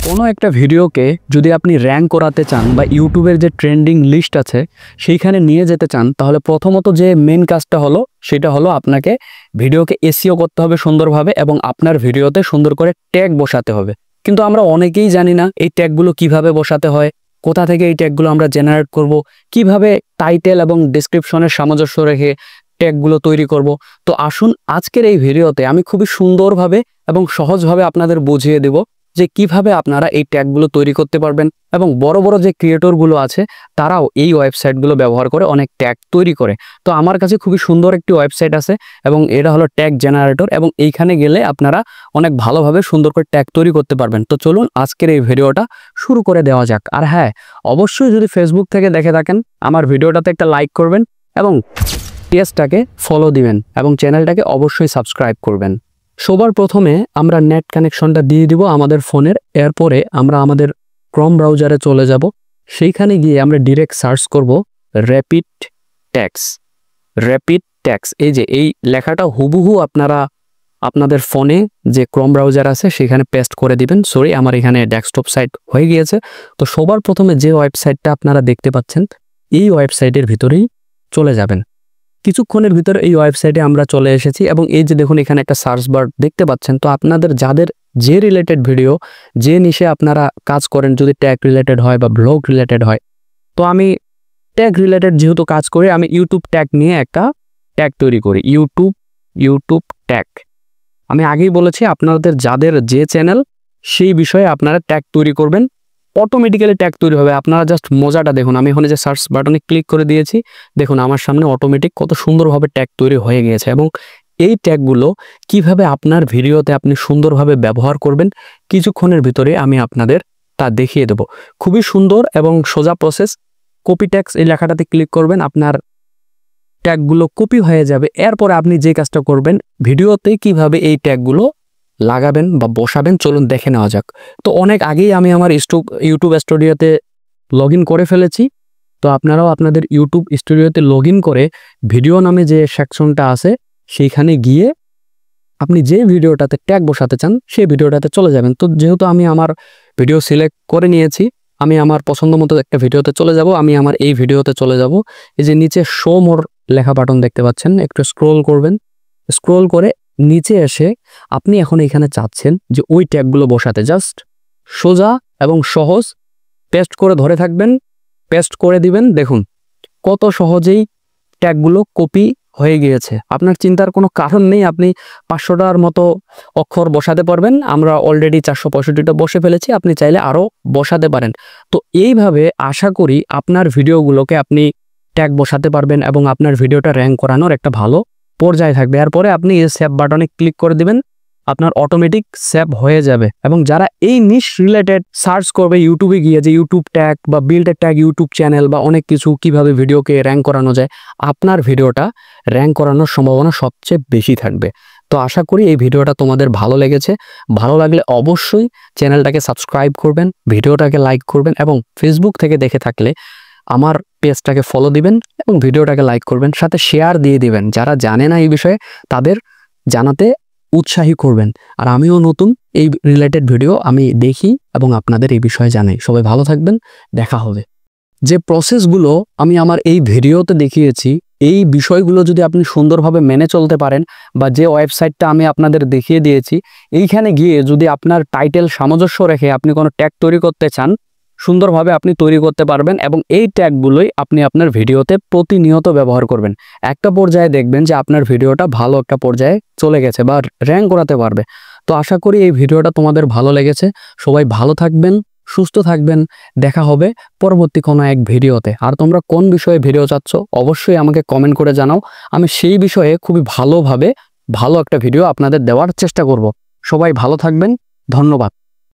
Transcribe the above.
কোনো একটা ভিডিওকে যদি আপনি র্যাঙ্ক করাতে চান বা ইউটিউবের যে ট্রেন্ডিং লিস্ট আছে সেইখানে নিয়ে যেতে চান, তাহলে প্রথমত যে মেন কাজটা হলো সেটা হলো আপনাকে ভিডিওকে এসইও করতে হবে সুন্দরভাবে এবং আপনার ভিডিওতে সুন্দর করে ট্যাগ বসাতে হবে। কিন্তু আমরা অনেকেই জানি না এই ট্যাগগুলো কিভাবে বসাতে হয়, কোথা থেকে এই ট্যাগগুলো আমরা জেনারেট করব, কিভাবে টাইটেল এবং ডেসক্রিপশনের সামঞ্জস্য রেখে ট্যাগগুলো তৈরি করব। তো আসুন আজকের এই ভিডিওতে আমি খুবই সুন্দরভাবে এবং সহজভাবে আপনাদের বুঝিয়ে দেব যে কিভাবে আপনারা এই ট্যাগগুলো তৈরি করতে পারবেন। এবং বড় বড় যে ক্রিয়েটরগুলো আছে তারাও এই ওয়েবসাইটগুলো ব্যবহার করে অনেক ট্যাগ তৈরি করে। তো আমার কাছে খুবই সুন্দর একটি ওয়েবসাইট আছে এবং এটা হলো ট্যাগ জেনারেটর, এবং এইখানে গেলে আপনারা অনেক ভালোভাবে সুন্দর করে ট্যাগ তৈরি করতে পারবেন। তো চলুন আজকের এই ভিডিওটা শুরু করে দেওয়া যাক। আর হ্যাঁ, অবশ্যই যদি ফেসবুক থেকে দেখে থাকেন আমার ভিডিওটাতে একটা লাইক করবেন এবং পেজটাকে ফলো দিবেন এবং চ্যানেলটাকে অবশ্যই সাবস্ক্রাইব করবেন। সবার প্রথমে আমরা নেট কানেকশনটা দিয়ে দিব আমাদের ফোনের। এরপরে আমরা আমাদের ক্রোম ব্রাউজারে চলে যাব। সেইখানে গিয়ে আমরা ডিরেক্ট সার্চ করব র্যাপিড ট্যাক্স। র্যাপিড ট্যাক্স, এই যে এই লেখাটা হুবহু আপনারা আপনাদের ফোনে যে ক্রোম ব্রাউজার আছে সেখানে পেস্ট করে দিবেন। সরি, আমার এখানে ডেস্কটপ সাইট হয়ে গিয়েছে। তো সবার প্রথমে যে ওয়েবসাইটটা আপনারা দেখতে পাচ্ছেন এই ওয়েবসাইটের ভিতরেই চলে যাবেন। কিছুক্ষণের ভিতরে এই ওয়েবসাইটে আমরা চলে এসেছি এবং এই যে দেখুন এখানে একটা সার্চ বার দেখতে পাচ্ছেন। তো আপনাদের যাদের যে রিলেটেড ভিডিও, যে নিশে আপনারা কাজ করেন, যদি ট্যাগ রিলেটেড হয় বা ব্লগ রিলেটেড হয়, তো আমি ট্যাগ রিলেটেড যেহেতু কাজ করি আমি ইউটিউব ট্যাগ নিয়ে একটা ট্যাগ তৈরি করি। ইউটিউব ট্যাগ আমি আগেই বলেছি, আপনাদের যাদের যে চ্যানেল সেই বিষয়ে আপনারা ট্যাগ তৈরি করবেন, অটোমেটিক্যালি ট্যাগ তৈরি হবে। আপনারা জাস্ট মজাটা দেখুন, আমি এখানে যে সার্চ বাটনে ক্লিক করে দিয়েছি, দেখুন আমার সামনে অটোমেটিক কত সুন্দরভাবে ট্যাগ তৈরি হয়ে গিয়েছে। এবং এই ট্যাগগুলো কিভাবে আপনার ভিডিওতে আপনি সুন্দরভাবে ব্যবহার করবেন কিছুক্ষণের ভিতরে আমি আপনাদের তা দেখিয়ে দেব। খুবই সুন্দর এবং সোজা প্রসেস। কপি ট্যাক্স এই লেখাটাতে ক্লিক করবেন, আপনার ট্যাগগুলো কপি হয়ে যাবে। এরপরে আপনি যে কাজটা করবেন, ভিডিওতে কিভাবে এই ট্যাগগুলো লাগাবেন বা বসাবেন চলুন দেখে নেওয়া যাক। তো অনেক আগেই আমি আমার ইউটিউব স্টুডিওতে লগ ইন করে ফেলেছি। তো আপনারাও আপনাদের ইউটিউব স্টুডিওতে লগ ইন করে ভিডিও নামে যে সেকশনটা আছে সেইখানে গিয়ে আপনি যে ভিডিওটাতে ট্যাগ বসাতে চান সেই ভিডিওটাতে চলে যাবেন। তো যেহেতু আমি আমার ভিডিও সিলেক্ট করে নিয়েছি, আমি আমার পছন্দ মতো একটা ভিডিওতে চলে যাব। আমি আমার এই ভিডিওতে চলে যাব। এই যে নিচে শো মোর লেখা বাটন দেখতে পাচ্ছেন, একটু স্ক্রোল করবেন। স্ক্রোল করে নিচে এসে আপনি এখন এখানে চাচ্ছেন যে ওই ট্যাগগুলো বসাতে, জাস্ট সোজা এবং সহজ পেস্ট করে ধরে থাকবেন, পেস্ট করে দিবেন। দেখুন কত সহজেই ট্যাগগুলো কপি হয়ে গিয়েছে। আপনার চিন্তার কোনো কারণ নেই, আপনি 500টার মতো অক্ষর বসাতে পারবেন। আমরা অলরেডি 465টা বসে ফেলেছি, আপনি চাইলে আরও বসাতে পারেন। তো এইভাবে আশা করি আপনার ভিডিওগুলোকে আপনি ট্যাগ বসাতে পারবেন এবং আপনার ভিডিওটা র্যাঙ্ক করানোর একটা ভালো পর্যায়ে থাকবে। এরপরে আপনি এই সেভ বাটনে ক্লিক করে দিবেন, আপনার অটোমেটিক সেভ হয়ে যাবে। এবং যারা এই নিশ রিলেটেড সার্চ করবে ইউটিউবে গিয়ে যে ইউটিউব ট্যাগ বা build a tag YouTube channel বা অনেক কিছু কিভাবে ভিডিওকে র্যাঙ্ক করানো যায়, আপনার ভিডিওটা র্যাঙ্ক করানোর সম্ভাবনা সবচেয়ে বেশি থাকবে। তো আশা করি এই ভিডিওটা তোমাদের ভালো লেগেছে। ভালো লাগলে অবশ্যই চ্যানেলটাকে সাবস্ক্রাইব করবেন, ভিডিওটাকে লাইক করবেন এবং ফেসবুক থেকে দেখে থাকলে আমার পেজটাকে ফলো দিবেন এবং ভিডিওটাকে লাইক করবেন, সাথে শেয়ার দিয়ে দিবেন। যারা জানে না এই বিষয়ে তাদের জানাতে উৎসাহী করবেন। আর আমিও নতুন এই রিলেটেড ভিডিও আমি দেখি এবং আপনাদের এই বিষয়ে জানাই। সবাই ভালো থাকবেন, দেখা হবে। যে প্রসেসগুলো আমি আমার এই ভিডিওতে দেখিয়েছি, এই বিষয়গুলো যদি আপনি সুন্দরভাবে মেনে চলতে পারেন বা যে ওয়েবসাইটটা আমি আপনাদের দেখিয়ে দিয়েছি এইখানে গিয়ে যদি আপনার টাইটেল সামঞ্জস্য রেখে আপনি কোনো ট্যাগ তৈরি করতে চান, সুন্দরভাবে আপনি তৈরি করতে পারবেন এবং এই ট্যাগগুলোই আপনি আপনার ভিডিওতে প্রতিনিয়ত ব্যবহার করবেন। একটা পর্যায়ে দেখবেন যে আপনার ভিডিওটা ভালো একটা পর্যায়ে চলে গেছে বা র্যাঙ্ক করাতে পারবে। তো আশা করি এই ভিডিওটা তোমাদের ভালো লেগেছে। সবাই ভালো থাকবেন, সুস্থ থাকবেন। দেখা হবে পরবর্তী কোনো এক ভিডিওতে। আর তোমরা কোন বিষয়ে ভিডিও চাচ্ছ অবশ্যই আমাকে কমেন্ট করে জানাও, আমি সেই বিষয়ে খুবই ভালো একটা ভিডিও আপনাদের দেওয়ার চেষ্টা করব। সবাই ভালো থাকবেন, ধন্যবাদ।